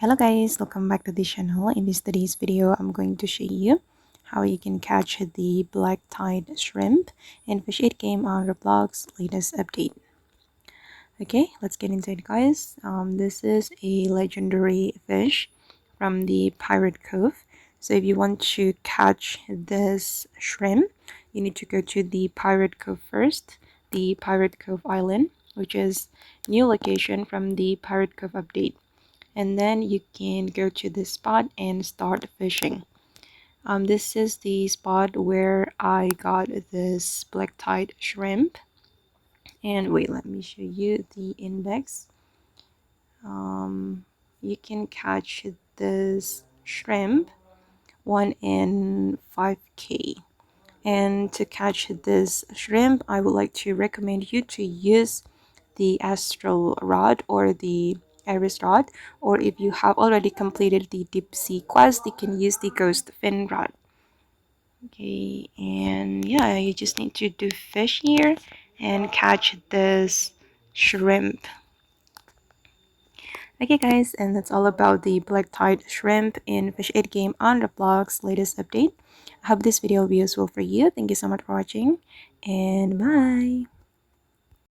Hello guys, welcome back to the channel. In today's video, I'm going to show you how you can catch the black tide shrimp in Fish It game on Roblox latest update. Okay, let's get into it guys. This is a legendary fish from the Pirate Cove. So if you want to catch this shrimp, you need to go to the Pirate Cove first, the Pirate Cove Island, which is new location from the Pirate Cove update, and then you can go to this spot and start fishing. This is the spot where I got this black tide shrimp. And wait, let me show you the index. You can catch this shrimp 1 in 5k. And to catch this shrimp, I would like to recommend you to use the astral rod or the aris rod, or if you have already completed the deep sea quest, you can use the ghost fin rod. Okay, and yeah, you just need to do fish here and catch this shrimp. Okay guys, and that's all about the black tide shrimp in Fish It game on Roblox latest update. I hope this video will be useful for you. Thank you so much for watching, and bye.